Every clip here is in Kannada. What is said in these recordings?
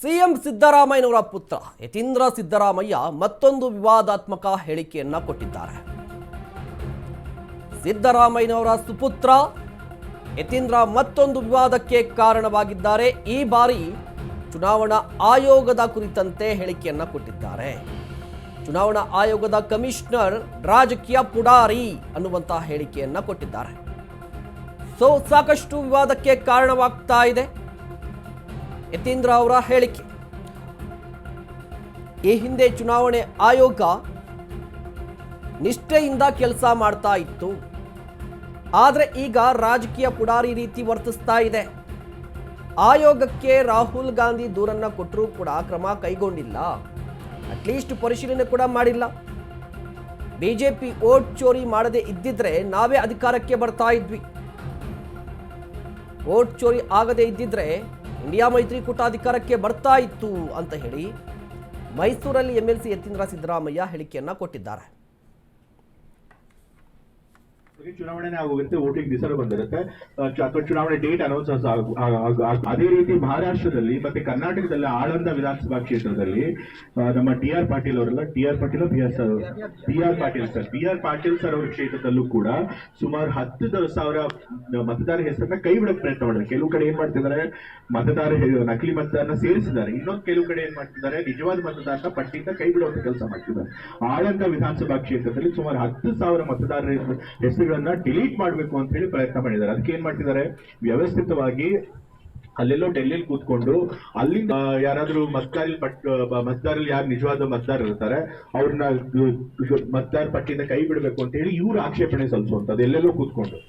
ಸಿಎಂ ಸಿದ್ದರಾಮಯ್ಯನವರ ಪುತ್ರ ಯತೀಂದ್ರ ಸಿದ್ದರಾಮಯ್ಯ ಮತ್ತೊಂದು ವಿವಾದಾತ್ಮಕ ಹೇಳಿಕೆಯನ್ನ ಕೊಟ್ಟಿದ್ದಾರೆ. ಸಿದ್ದರಾಮಯ್ಯನವರ ಸುಪುತ್ರ ಯತೀಂದ್ರ ಮತ್ತೊಂದು ವಿವಾದಕ್ಕೆ ಕಾರಣವಾಗಿದ್ದಾರೆ. ಈ ಬಾರಿ ಚುನಾವಣಾ ಆಯೋಗದ ಕುರಿತಂತೆ ಹೇಳಿಕೆಯನ್ನ ಕೊಟ್ಟಿದ್ದಾರೆ. ಚುನಾವಣಾ ಆಯೋಗದ ಕಮಿಷನರ್ ರಾಜಕೀಯ ಪುಡಾರಿ ಅನ್ನುವಂತಹ ಹೇಳಿಕೆಯನ್ನ ಕೊಟ್ಟಿದ್ದಾರೆ. ಸಾಕಷ್ಟು ವಿವಾದಕ್ಕೆ ಕಾರಣವಾಗ್ತಾ ಇದೆ ಯತೀಂದ್ರ ಅವರ ಹೇಳಿಕೆ. ಈ ಹಿಂದೆ ಚುನಾವಣೆ ಆಯೋಗ ನಿಷ್ಠೆಯಿಂದ ಕೆಲಸ ಮಾಡ್ತಾ ಇತ್ತು, ಆದರೆ ಈಗ ರಾಜಕೀಯ ಪುಡಾರಿ ರೀತಿ ವರ್ತಿಸ್ತಾ ಇದೆ. ಆಯೋಗಕ್ಕೆ ರಾಹುಲ್ ಗಾಂಧಿ ದೂರನ್ನ ಕೊಟ್ಟರೂ ಕೂಡ ಕ್ರಮ ಕೈಗೊಂಡಿಲ್ಲ, ಅಟ್ಲೀಸ್ಟ್ ಪರಿಶೀಲನೆ ಕೂಡ ಮಾಡಿಲ್ಲ. ಬಿಜೆಪಿ ವೋಟ್ ಚೋರಿ ಮಾಡದೆ ಇದ್ದಿದ್ರೆ ನಾವೇ ಅಧಿಕಾರಕ್ಕೆ ಬರ್ತಾ ಇದ್ವಿ. ವೋಟ್ ಚೋರಿ ಆಗದೆ ಇದ್ದಿದ್ರೆ ಇಂಡಿಯಾ ಮೈತ್ರಿಕೂಟ ಅಧಿಕಾರಕ್ಕೆ ಬರ್ತಾ ಇತ್ತು ಅಂತ ಹೇಳಿ ಮೈಸೂರಲ್ಲಿ ಎಂಎಲ್ಸಿ ಯತೀಂದ್ರ ಸಿದ್ದರಾಮಯ್ಯ ಹೇಳಿಕೆಯನ್ನ ಕೊಟ್ಟಿದ್ದಾರೆ. ಚುನಾವಣೆ ಆಗೋಗುತ್ತೆ, ವೋಟಿಂಗ್ ದಿವಸ ಬಂದಿರುತ್ತೆ ಅಥವಾ ಚುನಾವಣೆ ಡೇಟ್ ಅನೌನ್ಸ್ ಅದೇ ರೀತಿ ಮಹಾರಾಷ್ಟ್ರದಲ್ಲಿ ಮತ್ತೆ ಕರ್ನಾಟಕದಲ್ಲಿ ಆಳಂದ ವಿಧಾನಸಭಾ ಕ್ಷೇತ್ರದಲ್ಲಿ ನಮ್ಮ ಟಿ ಆರ್ ಪಾಟೀಲ್ ಅವರೆಲ್ಲ ಬಿ ಆರ್ ಪಾಟೀಲ್ ಸರ್ ಅವರ ಕ್ಷೇತ್ರದಲ್ಲೂ ಕೂಡ ಸುಮಾರು 10,000 ಮತದಾರ ಹೆಸರನ್ನ ಕೈ ಬಿಡಕ್ಕೆ ಪ್ರಯತ್ನ ಮಾಡಿದ್ದಾರೆ. ಕೆಲವು ಕಡೆ ಏನ್ ಮಾಡ್ತಿದ್ದಾರೆ, ನಕಲಿ ಮತದಾರನ ಸೇರಿಸಿದ್ದಾರೆ. ಇನ್ನೊಂದು ಕೆಲವು ಕಡೆ ಏನ್ ಮಾಡ್ತಿದ್ದಾರೆ, ನಿಜವಾದ ಮತದಾರನ ಪಟ್ಟಿಯಿಂದ ಕೈ ಬಿಡುವಂತ ಕೆಲಸ ಮಾಡ್ತಿದ್ದಾರೆ. ಆಳಂದ ವಿಧಾನಸಭಾ ಕ್ಷೇತ್ರದಲ್ಲಿ ಸುಮಾರು 10,000 ಮತದಾರರ ಹೆಸರು ಡಿಲೀಟ್ ಮಾಡಬೇಕು ಅಂತ ಹೇಳಿ ಪ್ರಯತ್ನ ಮಾಡಿದ್ದಾರೆ. ಅದಕ್ಕೆ ಏನ್ ಮಾಡ್ತಿದ್ದಾರೆ, ವ್ಯವಸ್ಥಿತವಾಗಿ ಅಲ್ಲೆಲ್ಲೋ ಡೆಲ್ಲಿಲಿ ಕೂತ್ಕೊಂಡು ಅಲ್ಲಿಂದ ಯಾರಾದ್ರೂ ಮತದಾರಲ್ಲಿ ಯಾರು ನಿಜವಾದ ಮತದಾರರು ಇರ್ತಾರೆ ಅವ್ರನ್ನ ಮತದಾರ ಪಟ್ಟಿಯಿಂದ ಕೈ ಬಿಡಬೇಕು ಅಂತ ಹೇಳಿ ಇವ್ರು ಆಕ್ಷೇಪಣೆ ಸಲ್ಲಿಸುವಂತದ್ದು ಎಲ್ಲೆಲ್ಲೋ ಕೂತ್ಕೊಂಡು.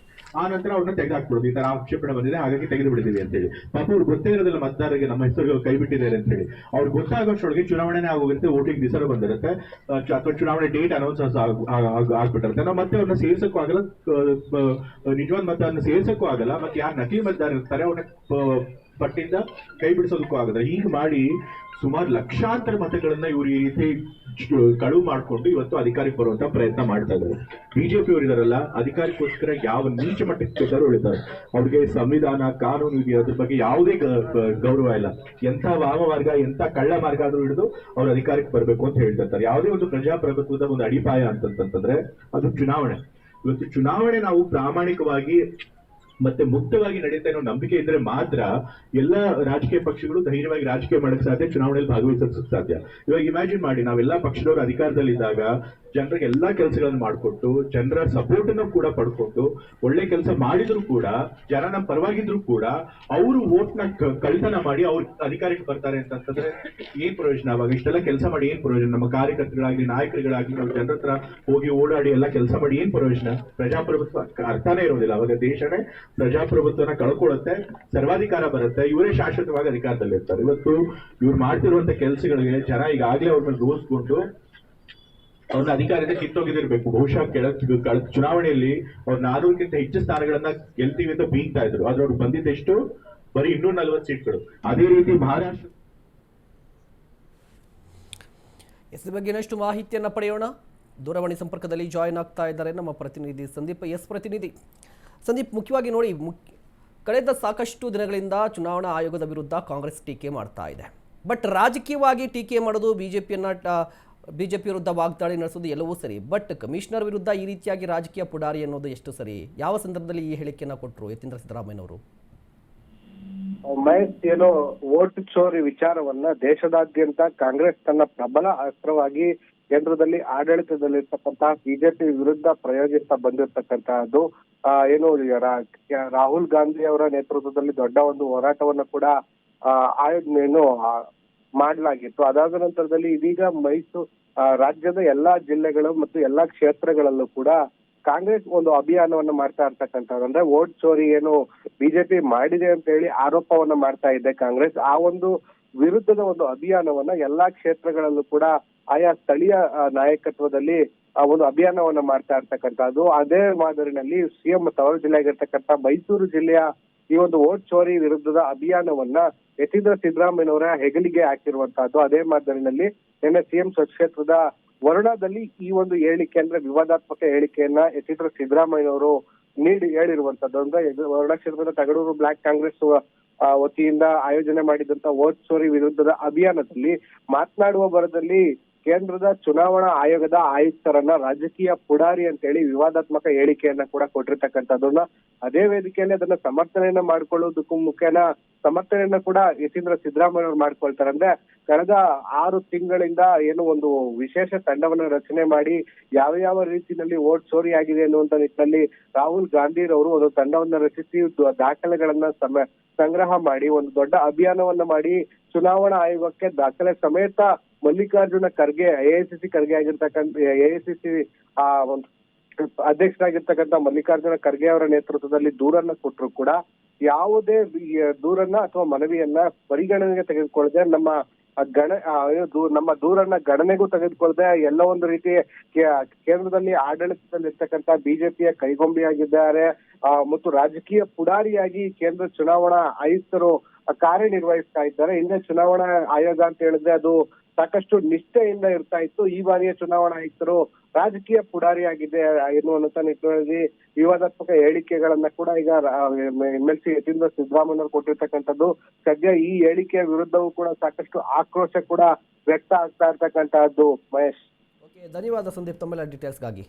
ಆ ನಂತರ ಅವ್ರನ್ನ ತೆಗೆದಾಕ್ಬಿಡೋದು, ಈ ತರ ಆಕ್ಷೇಪಣೆ ಬಂದಿದೆ ಹಾಗಾಗಿ ತೆಗೆದು ಬಿಡ್ತೀವಿ ಅಂತ ಹೇಳಿ. ಪಾಪ ಅವ್ರು ಗೊತ್ತೇ ಇರೋದಿಲ್ಲ ಮತದಾರರಿಗೆ ನಮ್ಮ ಹೆಸರು ಕೈ ಬಿಟ್ಟಿದ್ದಾರೆ ಅಂತ ಹೇಳಿ. ಅವ್ರು ಗೊತ್ತಾಗೋಷ್ಟೊಳಗೆ ಚುನಾವಣೆ ಆಗೋಗುತ್ತೆ, ವೋಟಿಂಗ್ ದಿವಸ ಬಂದಿರುತ್ತೆ ಅಥವಾ ಚುನಾವಣೆ ಡೇಟ್ ಅನೌನ್ಸ್ ಆಗ್ಬಿಟ್ಟಿರುತ್ತೆ. ನಾವು ಮತ್ತೆ ಅವ್ರನ್ನ ಸೇರ್ಸಕ್ಕೂ ಆಗಲ್ಲ, ನಿಜವಾದ ಮತದಾರನ ಸೇರ್ಸಕ್ಕೂ ಆಗಲ್ಲ, ಮತ್ತೆ ಯಾರು ನಕಲಿ ಮತದಾರ ಇರ್ತಾರೆ ಅವ್ರನ್ನ ಪಟ್ಟಿಯಿಂದ ಕೈ ಬಿಡಿಸೋದಕ್ಕೂ ಆಗಲ್ಲ. ಹೀಗೆ ಮಾಡಿ ಸುಮಾರು ಲಕ್ಷಾಂತರ ಮತಗಳನ್ನ ಇವರು ಈ ರೀತಿ ಕಳುವು ಮಾಡಿಕೊಂಡು ಇವತ್ತು ಅಧಿಕಾರಕ್ಕೆ ಬರುವಂತ ಪ್ರಯತ್ನ ಮಾಡ್ತಾ ಇದ್ದಾರೆ. ಬಿಜೆಪಿ ಅವರು ಇದಾರಲ್ಲ, ಅಧಿಕಾರಕ್ಕೋಸ್ಕರ ಯಾವ ನೀಚ ಮಟ್ಟಕ್ಕೆ ಉಳಿತಾರೆ. ಅವ್ರಿಗೆ ಸಂವಿಧಾನ ಕಾನೂನು ಇದೆ, ಅದ್ರ ಬಗ್ಗೆ ಯಾವುದೇ ಗೌರವ ಇಲ್ಲ. ಎಂಥ ವಾಮಮಾರ್ಗ ಎಂಥ ಕಳ್ಳ ಮಾರ್ಗ ಆದ್ರೂ ಹಿಡಿದು ಅವ್ರು ಅಧಿಕಾರಕ್ಕೆ ಬರಬೇಕು ಅಂತ ಹೇಳ್ತಿರ್ತಾರೆ. ಯಾವುದೇ ಒಂದು ಪ್ರಜಾಪ್ರಭುತ್ವದ ಒಂದು ಅಡಿಪಾಯ ಅಂತಂತಂದ್ರೆ ಅದು ಚುನಾವಣೆ. ಇವತ್ತು ಚುನಾವಣೆ ನಾವು ಪ್ರಾಮಾಣಿಕವಾಗಿ ಮತ್ತೆ ಮುಕ್ತವಾಗಿ ನಡೀತಾ ಅನ್ನೋ ನಂಬಿಕೆ ಇದ್ರೆ ಮಾತ್ರ ಎಲ್ಲ ರಾಜಕೀಯ ಪಕ್ಷಗಳು ಧೈರ್ಯವಾಗಿ ರಾಜಕೀಯ ಮಾಡಕ್ ಸಾಧ್ಯ, ಚುನಾವಣೆಯಲ್ಲಿ ಭಾಗವಹಿಸೋಕ್ ಸಾಧ್ಯ. ಇವಾಗ ಇಮ್ಯಾಜಿನ್ ಮಾಡಿ, ನಾವೆಲ್ಲಾ ಪಕ್ಷದವರು ಅಧಿಕಾರದಲ್ಲಿದ್ದಾಗ ಜನರಿಗೆ ಎಲ್ಲಾ ಕೆಲಸಗಳನ್ನು ಮಾಡಿಕೊಟ್ಟು ಜನರ ಸಪೋರ್ಟ್ ಅನ್ನು ಕೂಡ ಪಡ್ಕೊಂಡು ಒಳ್ಳೆ ಕೆಲಸ ಮಾಡಿದ್ರು ಕೂಡ, ಜನ ನಮ್ಮ ಪರವಾಗಿದ್ರು ಕೂಡ ಅವರು ವೋಟ್ ನ ಕಳ್ತನ ಮಾಡಿ ಅವ್ರ ಅಧಿಕಾರಕ್ಕೆ ಬರ್ತಾರೆ ಅಂತಂದ್ರೆ ಏನ್ ಪ್ರಯೋಜನ? ಅವಾಗ ಇಷ್ಟೆಲ್ಲ ಕೆಲಸ ಮಾಡಿ ಏನ್ ಪ್ರಯೋಜನ? ನಮ್ಮ ಕಾರ್ಯಕರ್ತರಾಗ್ಲಿ ನಾಯಕರುಗಳಾಗ್ಲಿ ನಾವು ಜನರ ಹತ್ರ ಹೋಗಿ ಓಡಾಡಿ ಎಲ್ಲ ಕೆಲಸ ಮಾಡಿ ಏನ್ ಪ್ರಯೋಜನ? ಪ್ರಜಾಪ್ರಭುತ್ವ ಅರ್ಥನೇ ಇರೋದಿಲ್ಲ. ಅವಾಗ ದೇಶನೇ ಪ್ರಜಾಪ್ರಭುತ್ವನ ಕಳ್ಕೊಳ್ಳುತ್ತೆ, ಸರ್ವಾಧಿಕಾರ ಬರುತ್ತೆ, ಇವರೇ ಶಾಶ್ವತವಾಗಿ ಅಧಿಕಾರದಲ್ಲಿ ಇರ್ತಾರೆ. ಇವತ್ತು ಇವ್ರು ಮಾಡ್ತಿರುವಂತ ಕೆಲಸಗಳಿಗೆ ಜನ ಈಗಾಗಲೇ ಅವ್ರ ಮೇಲೆ ರೋಸ್ಕೊಂಡು ಅವ್ರನ್ನ ಅಧಿಕಾರದಿಂದ ಕಿತ್ತೋಗಿದಿರ್ಬೇಕು. ಬಹುಶಃ ಕಳೆದ ಚುನಾವಣೆಯಲ್ಲಿ ಅವ್ರ 400ಕ್ಕಿಂತ ಹೆಚ್ಚು ಸ್ಥಾನಗಳನ್ನ ಗೆಲ್ತೀವಿ ಅಂತ ಬೀಗ್ತಾ ಇದ್ರು, ಆದ್ರೆ ಅವ್ರು ಬಂದಿದ್ದೆಷ್ಟು? ಬರೀ 240 ಸೀಟ್ಗಳು. ಅದೇ ರೀತಿ ಮಹಾರಾಷ್ಟ್ರ. ಇದ್ರ ಬಗ್ಗೆ ಇನ್ನಷ್ಟು ಮಾಹಿತಿಯನ್ನ ಪಡೆಯೋಣ. ದೂರವಾಣಿ ಸಂಪರ್ಕದಲ್ಲಿ ಜಾಯಿನ್ ಆಗ್ತಾ ಇದ್ದಾರೆ ನಮ್ಮ ಪ್ರತಿನಿಧಿ ಸಂದೀಪ್. ಪ್ರತಿನಿಧಿ ಸಂದೀಪ್, ಮುಖ್ಯವಾಗಿ ನೋಡಿ, ಕಳೆದ ಸಾಕಷ್ಟು ದಿನಗಳಿಂದ ಚುನಾವಣಾ ಆಯೋಗದ ವಿರುದ್ಧ ಕಾಂಗ್ರೆಸ್ ಟೀಕೆ ಮಾಡ್ತಾ ಇದೆ. ಬಟ್ ರಾಜಕೀಯವಾಗಿ ಟೀಕೆ ಮಾಡೋದು, ಬಿಜೆಪಿ ವಿರುದ್ಧ ವಾಗ್ದಾಳಿ ನಡೆಸೋದು ಎಲ್ಲವೂ ಸರಿ, ಬಟ್ ಕಮಿಷನರ್ ವಿರುದ್ಧ ಈ ರೀತಿಯಾಗಿ ರಾಜಕೀಯ ಪುಡಾರಿ ಅನ್ನೋದು ಎಷ್ಟು ಸರಿ? ಯಾವ ಸಂದರ್ಭದಲ್ಲಿ ಈ ಹೇಳಿಕೆಯನ್ನ ಕೊಟ್ಟರು ಯತೀಂದ್ರ ಸಿದ್ದರಾಮಯ್ಯನವರು? ಏನೋ ವೋಟ್ ಚೋರಿ ವಿಚಾರವನ್ನ ದೇಶದಾದ್ಯಂತ ಕಾಂಗ್ರೆಸ್ ತನ್ನ ಪ್ರಬಲ ಅಸ್ತ್ರವಾಗಿ ಕೇಂದ್ರದಲ್ಲಿ ಆಡಳಿತದಲ್ಲಿರ್ತಕ್ಕಂತಹ ಬಿಜೆಪಿ ವಿರುದ್ಧ ಪ್ರಯೋಗಿಸ್ತಾ ಬಂದಿರತಕ್ಕಂತಹದ್ದು. ಏನು ರಾಹುಲ್ ಗಾಂಧಿ ಅವರ ನೇತೃತ್ವದಲ್ಲಿ ದೊಡ್ಡ ಒಂದು ಹೋರಾಟವನ್ನ ಕೂಡ ಏನು ಮಾಡಲಾಗಿತ್ತು. ಅದಾದ ನಂತರದಲ್ಲಿ ಇದೀಗ ರಾಜ್ಯದ ಎಲ್ಲಾ ಜಿಲ್ಲೆಗಳು ಮತ್ತು ಎಲ್ಲಾ ಕ್ಷೇತ್ರಗಳಲ್ಲೂ ಕೂಡ ಕಾಂಗ್ರೆಸ್ ಒಂದು ಅಭಿಯಾನವನ್ನ ಮಾಡ್ತಾ ಇರ್ತಕ್ಕಂಥದ್ದು. ಅಂದ್ರೆ ವೋಟ್ ಚೋರಿ ಏನು ಬಿಜೆಪಿ ಮಾಡಿದೆ ಅಂತ ಹೇಳಿ ಆರೋಪವನ್ನ ಮಾಡ್ತಾ ಇದೆ ಕಾಂಗ್ರೆಸ್. ಆ ಒಂದು ವಿರುದ್ಧದ ಒಂದು ಅಭಿಯಾನವನ್ನ ಎಲ್ಲಾ ಕ್ಷೇತ್ರಗಳಲ್ಲೂ ಕೂಡ ಆಯಾ ಸ್ಥಳೀಯ ನಾಯಕತ್ವದಲ್ಲಿ ಒಂದು ಅಭಿಯಾನವನ್ನ ಮಾಡ್ತಾ ಇರ್ತಕ್ಕಂಥದ್ದು. ಅದೇ ಮಾದರಿನಲ್ಲಿ ಸಿಎಂ ತವರು ಜಿಲ್ಲೆ ಆಗಿರ್ತಕ್ಕಂಥ ಮೈಸೂರು ಜಿಲ್ಲೆಯ ಈ ಒಂದು ವೋಟ್ ಚೋರಿ ವಿರುದ್ಧದ ಅಭಿಯಾನವನ್ನ ಯತೀಂದ್ರ ಸಿದ್ದರಾಮಯ್ಯನವರ ಹೆಗಲಿಗೆ ಹಾಕಿರುವಂತಹದ್ದು. ಅದೇ ಮಾದರಿನಲ್ಲಿ ನಿನ್ನೆ ಸಿಎಂ ಸ್ವಕ್ಷೇತ್ರದ ವರುಣಾದಲ್ಲಿ ಈ ಒಂದು ಹೇಳಿಕೆ ಅಂದ್ರೆ ವಿವಾದಾತ್ಮಕ ಹೇಳಿಕೆಯನ್ನ ಯತೀಂದ್ರ ಸಿದ್ದರಾಮಯ್ಯನವರು ಹೇಳಿರುವಂತದ್ದು. ಅಂದ್ರೆ ವರುಣಾ ಕ್ಷೇತ್ರದ ತಗಡೂರು ಬ್ಲಾಕ್ ಕಾಂಗ್ರೆಸ್ ವತಿಯಿಂದ ಆಯೋಜನೆ ಮಾಡಿದಂತ ವೋಟ್ ಚೋರಿ ವಿರುದ್ಧದ ಅಭಿಯಾನದಲ್ಲಿ ಮಾತನಾಡುವ ಬರದಲ್ಲಿ ಕೇಂದ್ರದ ಚುನಾವಣಾ ಆಯೋಗದ ಆಯುಕ್ತರನ್ನ ರಾಜಕೀಯ ಪುಡಾರಿ ಅಂತೇಳಿ ವಿವಾದಾತ್ಮಕ ಹೇಳಿಕೆಯನ್ನ ಕೂಡ ಕೊಟ್ಟಿರ್ತಕ್ಕಂಥದ್ದನ್ನ ಅದೇ ವೇದಿಕೆಯಲ್ಲಿ ಅದನ್ನ ಸಮರ್ಥನೆಯನ್ನ ಮಾಡ್ಕೊಳ್ಳೋದಕ್ಕೂ ಮುಖೇನ ಸಮರ್ಥನೆಯನ್ನ ಕೂಡ ಯತೀಂದ್ರ ಸಿದ್ದರಾಮಯ್ಯ ಅವರು ಮಾಡ್ಕೊಳ್ತಾರೆ. ಅಂದ್ರೆ ಕಳೆದ 6 ತಿಂಗಳಿಂದ ಏನು ಒಂದು ವಿಶೇಷ ತಂಡವನ್ನ ರಚನೆ ಮಾಡಿ ಯಾವ ಯಾವ ರೀತಿಯಲ್ಲಿ ವೋಟ್ ಚೋರಿ ಆಗಿದೆ ಅನ್ನುವಂತ ನಿಟ್ಟಿನಲ್ಲಿ ರಾಹುಲ್ ಗಾಂಧಿರವರು ಒಂದು ತಂಡವನ್ನ ರಚಿಸಿ ದಾಖಲೆಗಳನ್ನ ಸಂಗ್ರಹ ಮಾಡಿ ಒಂದು ದೊಡ್ಡ ಅಭಿಯಾನವನ್ನ ಮಾಡಿ ಚುನಾವಣಾ ಆಯೋಗಕ್ಕೆ ದಾಖಲೆ ಸಮೇತ ಮಲ್ಲಿಕಾರ್ಜುನ ಖರ್ಗೆ ಎಐಸಿಸಿ ಖರ್ಗೆ ಆಗಿರ್ತಕ್ಕಂಥ ಎಐಸಿಸಿ ಒಂದು ಅಧ್ಯಕ್ಷರಾಗಿರ್ತಕ್ಕಂಥ ಮಲ್ಲಿಕಾರ್ಜುನ ಖರ್ಗೆ ಅವರ ನೇತೃತ್ವದಲ್ಲಿ ದೂರನ್ನ ಕೊಟ್ಟರು ಕೂಡ ಯಾವುದೇ ದೂರನ್ನ ಅಥವಾ ಮನವಿಯನ್ನ ಪರಿಗಣನೆಗೆ ತೆಗೆದುಕೊಳ್ಳದೆ ನಮ್ಮ ದೂರನ್ನ ಗಣನೆಗೂ ತೆಗೆದುಕೊಳ್ಳದೆ ಎಲ್ಲ ಒಂದು ರೀತಿ ಕೇಂದ್ರದಲ್ಲಿ ಆಡಳಿತದಲ್ಲಿರ್ತಕ್ಕಂಥ ಬಿಜೆಪಿಯ ಕೈಗೊಂಬೆಯಾಗಿದ್ದಾರೆ ಮತ್ತು ರಾಜಕೀಯ ಪುಡಾರಿಯಾಗಿ ಕೇಂದ್ರ ಚುನಾವಣಾ ಆಯುಕ್ತರು ಕಾರ್ಯನಿರ್ವಹಿಸ್ತಾ ಇದ್ದಾರೆ. ಹಿಂದೆ ಚುನಾವಣಾ ಆಯೋಗ ಅಂತ ಹೇಳಿದ್ರೆ ಅದು ಸಾಕಷ್ಟು ನಿಷ್ಠೆಯಿಂದ ಇರ್ತಾ ಇತ್ತು. ಈ ಬಾರಿಯ ಚುನಾವಣಾ ಆಯುಕ್ತರು ರಾಜಕೀಯ ಪುಡಾರಿಯಾಗಿದೆ ಎನ್ನುವಂತ ನಿಟ್ಟಿನಲ್ಲಿ ವಿವಾದಾತ್ಮಕ ಹೇಳಿಕೆಗಳನ್ನ ಕೂಡ ಈಗ MLC ಯತೀಂದ್ರ ಸಿದ್ದರಾಮಯ್ಯ ಕೊಟ್ಟಿರ್ತಕ್ಕಂಥದ್ದು. ಸದ್ಯ ಈ ಹೇಳಿಕೆಯ ವಿರುದ್ಧವೂ ಕೂಡ ಸಾಕಷ್ಟು ಆಕ್ರೋಶ ಕೂಡ ವ್ಯಕ್ತ ಆಗ್ತಾ ಇರ್ತಕ್ಕಂತಹದ್ದು. ಮಹೇಶ್, ಓಕೆ, ಧನ್ಯವಾದ ಸಂದೀಪ್ ತಮ್ಮೆಲ್ಲ ಡೀಟೇಲ್ಸ್ಗಾಗಿ.